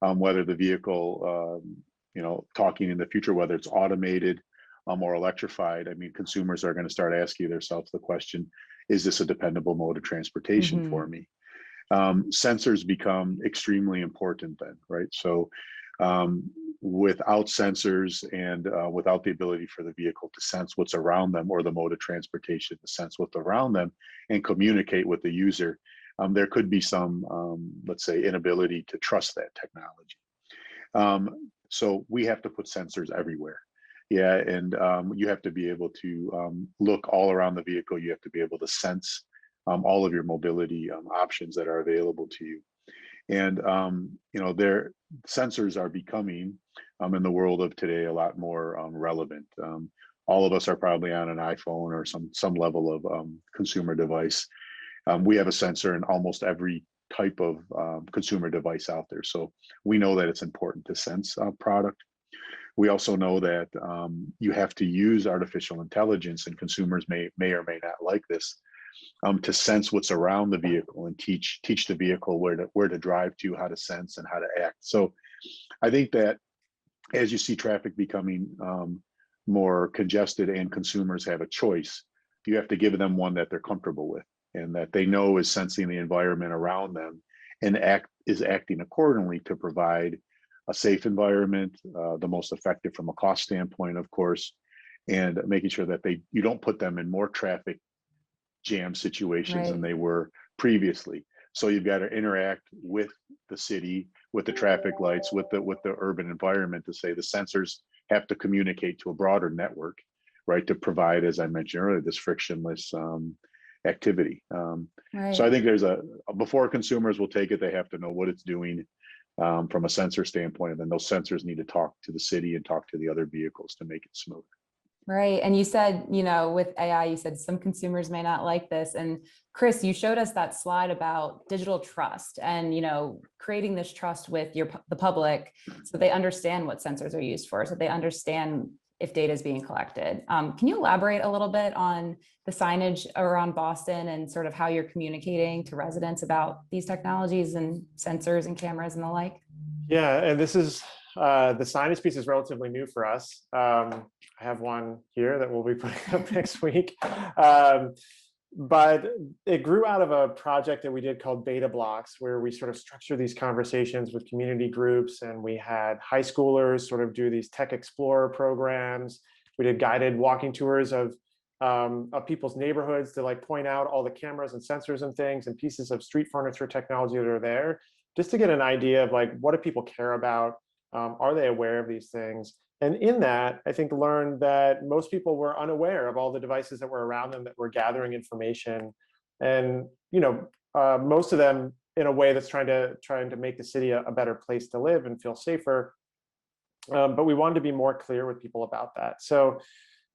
whether the vehicle, talking in the future, whether it's automated or electrified. Consumers are going to start asking themselves the question, is this a dependable mode of transportation for me? Sensors become extremely important then, right? So without sensors and without the ability for the vehicle to sense what's around them, or the mode of transportation to sense what's around them and communicate with the user, there could be some, let's say, inability to trust that technology. So we have to put sensors everywhere. Yeah, and you have to be able to look all around the vehicle. You have to be able to sense all of your mobility options that are available to you. And their sensors are becoming, in the world of today, a lot more relevant. All of us are probably on an iPhone or some level of consumer device. We have a sensor in almost every type of consumer device out there. So we know that it's important to sense a product. We also know that you have to use artificial intelligence, and consumers may or may not like this, to sense what's around the vehicle and teach the vehicle where to drive to, how to sense and how to act. So I think that as you see traffic becoming more congested and consumers have a choice, you have to give them one that they're comfortable with and that they know is sensing the environment around them and is acting accordingly to provide a safe environment, the most effective from a cost standpoint, of course, and making sure that you don't put them in more traffic jam situations than they were previously. So you've got to interact with the city, with the traffic lights, with the urban environment, to say the sensors have to communicate to a broader network, right, to provide, as I mentioned earlier, this frictionless activity. So I think before consumers will take it, they have to know what it's doing from a sensor standpoint, and then those sensors need to talk to the city and talk to the other vehicles to make it smooth. Right. And you said, with AI, you said some consumers may not like this. And Kris, you showed us that slide about digital trust and, creating this trust with the public so they understand what sensors are used for, so they understand if data is being collected. Can you elaborate a little bit on the signage around Boston and sort of how you're communicating to residents about these technologies and sensors and cameras and the like? Yeah, and this is the signage piece is relatively new for us. I have one here that we'll be putting up next week. But it grew out of a project that we did called Beta Blocks, where we sort of structure these conversations with community groups, and we had high schoolers sort of do these tech explorer programs. We did guided walking tours of people's neighborhoods to like point out all the cameras and sensors and things and pieces of street furniture technology that are there, just to get an idea of like, what do people care about? Are they aware of these things? And in that, I think learned that most people were unaware of all the devices that were around them that were gathering information. And, most of them in a way that's trying to make the city a better place to live and feel safer. But we wanted to be more clear with people about that. So,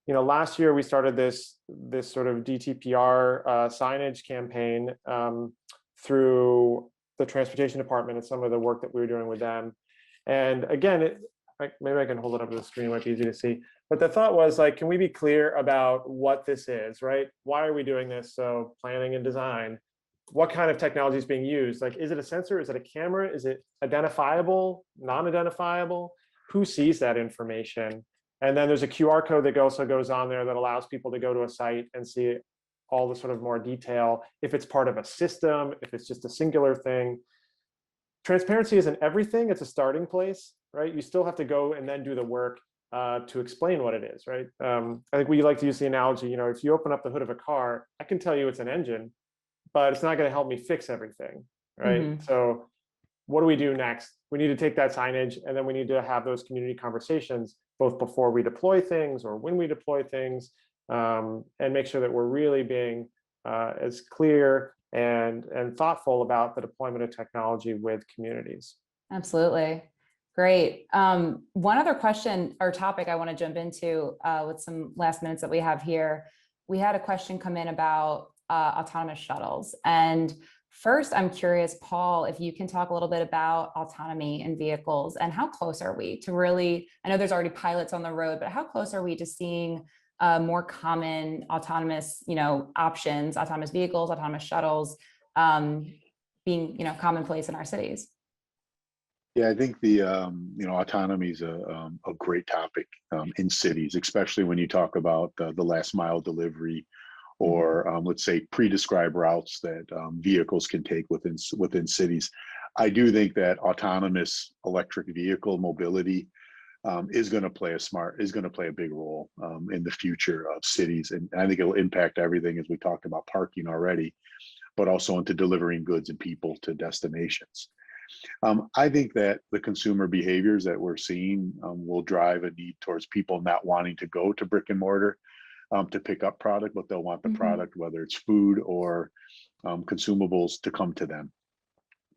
last year we started this sort of DTPR signage campaign through the transportation department and some of the work that we were doing with them. And again, maybe I can hold it up to the screen, it might be easy to see. But the thought was like, can we be clear about what this is, right? Why are we doing this? So planning and design, what kind of technology is being used? Like, is it a sensor? Is it a camera? Is it identifiable, non-identifiable? Who sees that information? And then there's a QR code that also goes on there that allows people to go to a site and see all the sort of more detail, if it's part of a system, if it's just a singular thing. Transparency isn't everything, it's a starting place, right? You still have to go and then do the work to explain what it is, right? I think we like to use the analogy, if you open up the hood of a car, I can tell you it's an engine, but it's not going to help me fix everything, right? Mm-hmm. So what do we do next? We need to take that signage, and then we need to have those community conversations, both before we deploy things or when we deploy things, and make sure that we're really being as clear and thoughtful about the deployment of technology with communities. Absolutely. Great. One other question or topic I want to jump into with some last minutes that we have here. We had a question come in about autonomous shuttles. And first, I'm curious, Paul, if you can talk a little bit about autonomy in vehicles and how close are we to really, I know there's already pilots on the road, but how close are we to seeing more common autonomous, options, autonomous vehicles, autonomous shuttles being, commonplace in our cities? Yeah, I think the autonomy is a great topic in cities, especially when you talk about the last mile delivery, or let's say pre-described routes that vehicles can take within cities. I do think that autonomous electric vehicle mobility is going to play a big role in the future of cities, and I think it'll impact everything, as we talked about parking already, but also into delivering goods and people to destinations. I think that the consumer behaviors that we're seeing will drive a need towards people not wanting to go to brick and mortar to pick up product, but they'll want the product, whether it's food or consumables, to come to them.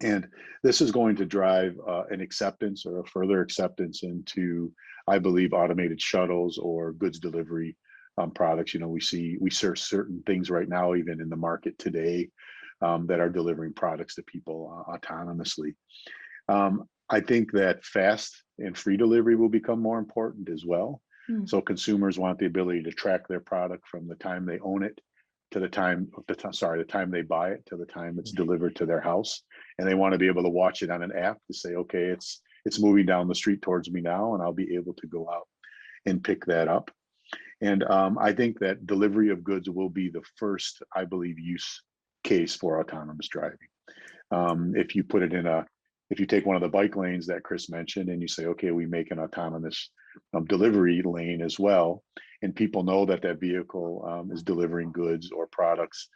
And this is going to drive an acceptance or a further acceptance into, I believe, automated shuttles or goods delivery products. We see certain things right now, even in the market today, that are delivering products to people autonomously. I think that fast and free delivery will become more important as well. So consumers want the ability to track their product from the time they own it to the time they buy it to the time it's delivered to their house, and they want to be able to watch it on an app to say, okay, it's moving down the street towards me now, and I'll be able to go out and pick that up. And I think that delivery of goods will be the first, I believe, use case for autonomous driving. If you take one of the bike lanes that Kris mentioned and you say, okay, we make an autonomous delivery lane as well, and people know that vehicle is delivering goods or products,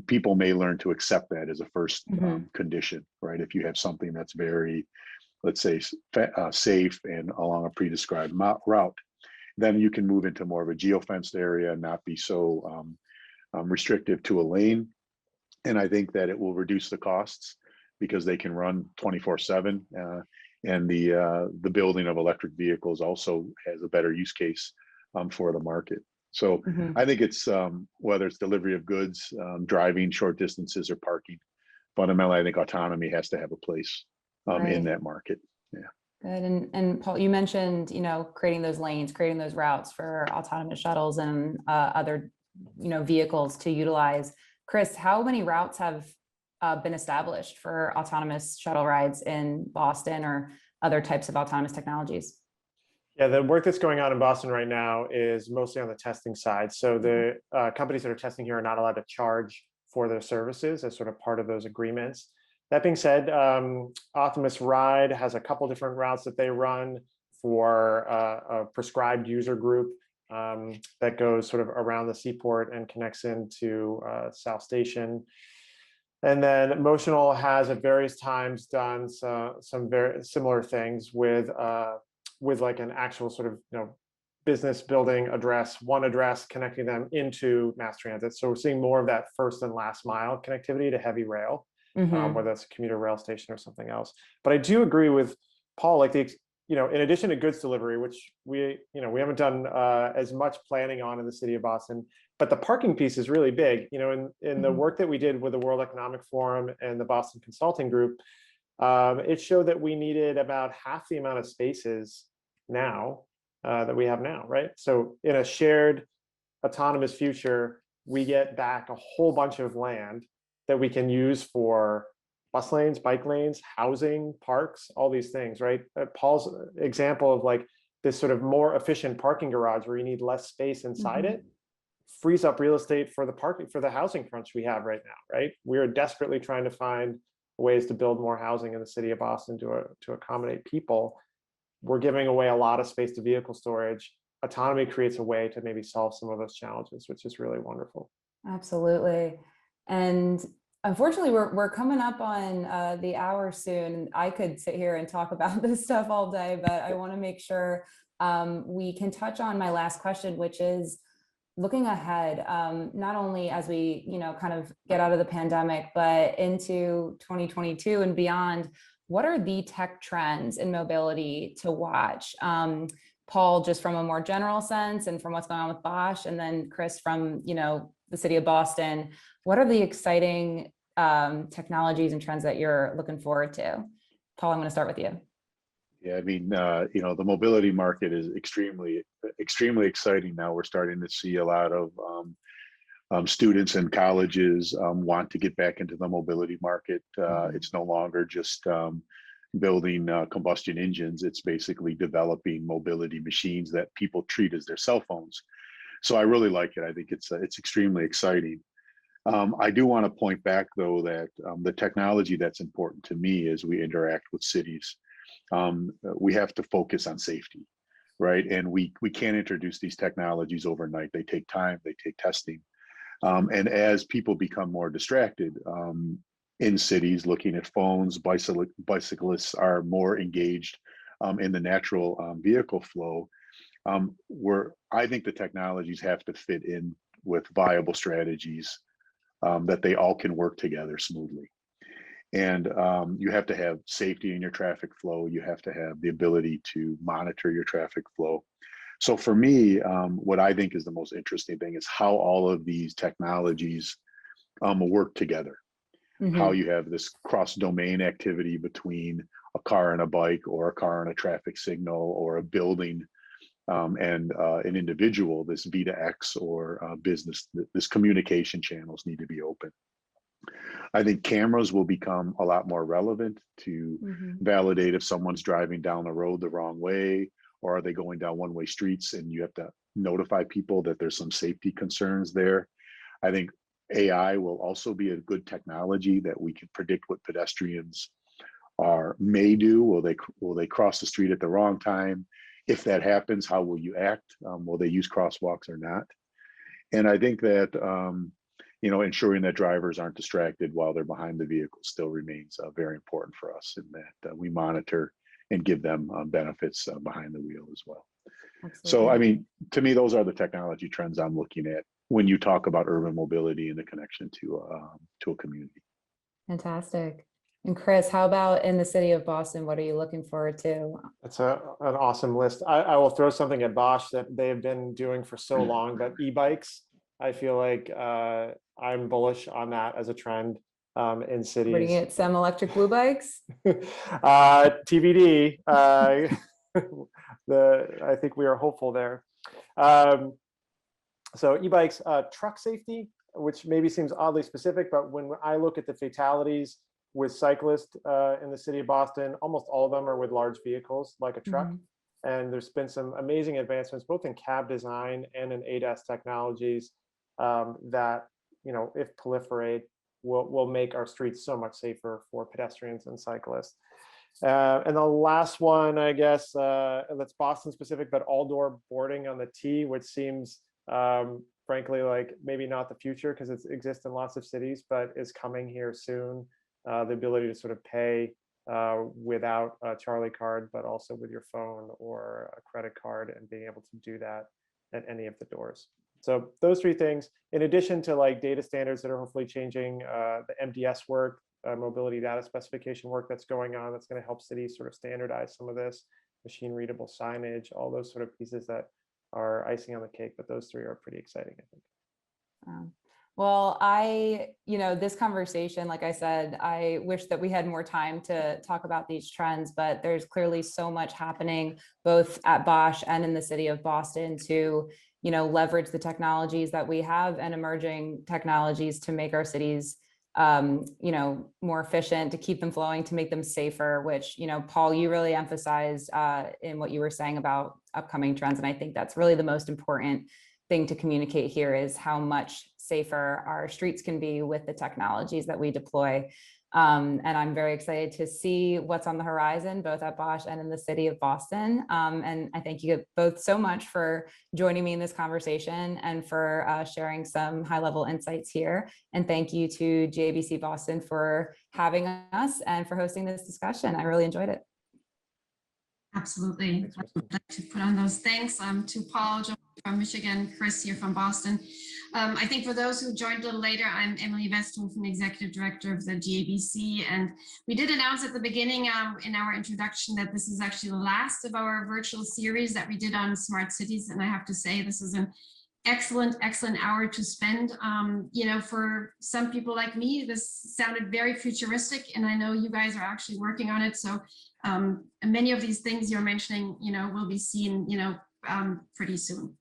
people may learn to accept that as a first condition, right? If you have something that's very, let's say, safe and along a pre-described route, then you can move into more of a geofenced area and not be so restrictive to a lane. And I think that it will reduce the costs because they can run 24/7. And the building of electric vehicles also has a better use case for the market. So I think it's whether it's delivery of goods, driving short distances, or parking. Fundamentally, I think autonomy has to have a place in that market. Yeah. Good. And Paul, you mentioned, creating those lanes, creating those routes for autonomous shuttles and other, vehicles to utilize. Kris, how many routes have been established for autonomous shuttle rides in Boston or other types of autonomous technologies? Yeah, the work that's going on in Boston right now is mostly on the testing side. So the companies that are testing here are not allowed to charge for their services as sort of part of those agreements. That being said, Optimus Ride has a couple different routes that they run for a prescribed user group that goes sort of around the seaport and connects into South Station. And then Motional has at various times done some very similar things with like an actual sort of business building address, one address connecting them into mass transit. So we're seeing more of that first and last mile connectivity to heavy rail, whether that's a commuter rail station or something else. But I do agree with Paul, like in addition to goods delivery, which we haven't done as much planning on in the city of Boston, but the parking piece is really big. In the work that we did with the World Economic Forum and the Boston Consulting Group, it showed that we needed about half the amount of spaces now that we have now, right? So in a shared autonomous future, we get back a whole bunch of land that we can use for bus lanes, bike lanes, housing, parks, all these things, right? Paul's example of like this sort of more efficient parking garage where you need less space inside it frees up real estate for the parking, for the housing crunch we have right now, right? We're desperately trying to find ways to build more housing in the city of Boston to accommodate people. We're giving away a lot of space to vehicle storage. Autonomy creates a way to maybe solve some of those challenges, which is really wonderful. Absolutely. And unfortunately, we're coming up on the hour soon. I could sit here and talk about this stuff all day, but I want to make sure we can touch on my last question, which is looking ahead, not only as we, kind of get out of the pandemic, but into 2022 and beyond. What are the tech trends in mobility to watch? Paul, just from a more general sense and from what's going on with Bosch, and then Kris from, the city of Boston, what are the exciting technologies and trends that you're looking forward to? Paul, I'm going to start with you. Yeah, I mean, the mobility market is extremely exciting now. We're starting to see a lot of students and colleges want to get back into the mobility market. It's no longer just building combustion engines. It's basically developing mobility machines that people treat as their cell phones. So I really like it. I think it's extremely exciting. I do want to point back, though, that the technology that's important to me as we interact with cities, we have to focus on safety, right? And we can't introduce these technologies overnight. They take time, they take testing. And as people become more distracted in cities, looking at phones, bicyclists are more engaged in the natural vehicle flow. I think the technologies have to fit in with viable strategies that they all can work together smoothly. And you have to have safety in your traffic flow. You have to have the ability to monitor your traffic flow. So for me, what I think is the most interesting thing is how all of these technologies work together. How you have this cross-domain activity between a car and a bike, or a car and a traffic signal, or a building and an individual, this V2X or business. This communication channels need to be open. I think cameras will become a lot more relevant to validate if someone's driving down the road the wrong way, or are they going down one-way streets, and you have to notify people that there's some safety concerns there. I think AI will also be a good technology that we can predict what pedestrians may do. Will they cross the street at the wrong time? If that happens, how will you act? Will they use crosswalks or not? And I think that ensuring that drivers aren't distracted while they're behind the vehicle still remains very important for us, and that we monitor and give them benefits behind the wheel as well. Absolutely. So, I mean, to me, those are the technology trends I'm looking at when you talk about urban mobility and the connection to a community. Fantastic. And Kris, how about in the city of Boston? What are you looking forward to? That's an awesome list. I will throw something at Bosch that they've been doing for so long, but e-bikes, I feel like I'm bullish on that as a trend in cities. Bringing it some electric blue bikes? TBD. I think we are hopeful there. So e-bikes, truck safety, which maybe seems oddly specific, but when I look at the fatalities with cyclists in the city of Boston, almost all of them are with large vehicles like a truck. And there's been some amazing advancements both in cab design and in ADAS technologies that, you know, if proliferate, will make our streets so much safer for pedestrians and cyclists. And the last one, I guess, that's Boston specific, but all-door boarding on the T, which seems frankly like maybe not the future because it exists in lots of cities, but is coming here soon. The ability to sort of pay without a Charlie card, but also with your phone or a credit card, and being able to do that at any of the doors. So those three things, in addition to like data standards that are hopefully changing, the MDS work, mobility data specification work that's going on, that's going to help cities sort of standardize some of this, machine readable signage, all those sort of pieces that are icing on the cake. But those three are pretty exciting, I think. Well, this conversation, like I said, I wish that we had more time to talk about these trends, but there's clearly so much happening both at Bosch and in the city of Boston to, leverage the technologies that we have and emerging technologies to make our cities, more efficient, to keep them flowing, to make them safer, which, Paul, you really emphasized in what you were saying about upcoming trends. And I think that's really the most important thing to communicate here is how much safer our streets can be with the technologies that we deploy. And I'm very excited to see what's on the horizon, both at Bosch and in the city of Boston. And I thank you both so much for joining me in this conversation and for sharing some high-level insights here. And thank you to GABC Boston for having us and for hosting this discussion. I really enjoyed it. Absolutely. I'd like to put on those thanks to Paul from Michigan, Kris here from Boston. I think for those who joined a little later, I'm Emily Westhofen, Executive Director of the GABC. And we did announce at the beginning in our introduction that this is actually the last of our virtual series that we did on smart cities. And I have to say, this is an excellent hour to spend. For some people like me, this sounded very futuristic, and I know you guys are actually working on it. So many of these things you're mentioning, will be seen, pretty soon.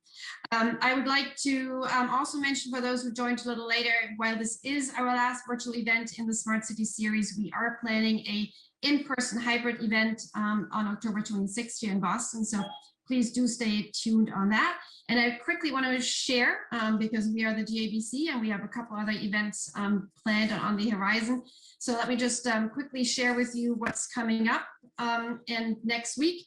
I would like to also mention for those who joined a little later, while this is our last virtual event in the Smart City series, we are planning a in-person hybrid event on October 26th here in Boston. So please do stay tuned on that. And I quickly want to share, because we are the GABC and we have a couple other events planned on the horizon. So let me just quickly share with you what's coming up. And next week,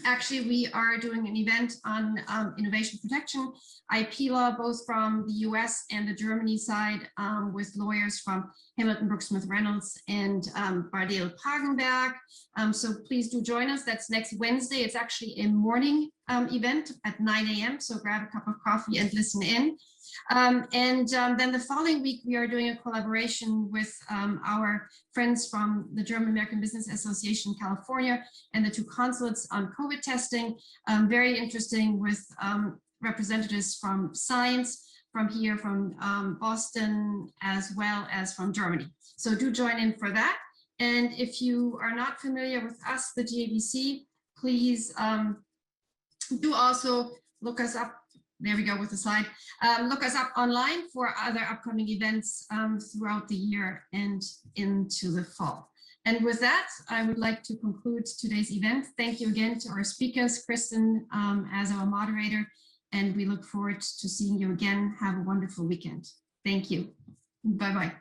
actually, we are doing an event on innovation protection, IP law, both from the US and the Germany side, with lawyers from Hamilton Brook Smith Reynolds and Bardale Pagenberg. So please do join us. That's next Wednesday. It's actually a morning event at 9 a.m. So grab a cup of coffee and listen in. Then the following week, we are doing a collaboration with our friends from the German American Business Association, California, and the two consulates on COVID testing. Very interesting, with representatives from science, from here, from Boston, as well as from Germany. So do join in for that. And if you are not familiar with us, the GABC, please do also look us up. There we go with the slide. Look us up online for other upcoming events throughout the year and into the fall. And with that, I would like to conclude today's event. Thank you again to our speakers, Kristin as our moderator, and we look forward to seeing you again. Have a wonderful weekend. Thank you. Bye-bye.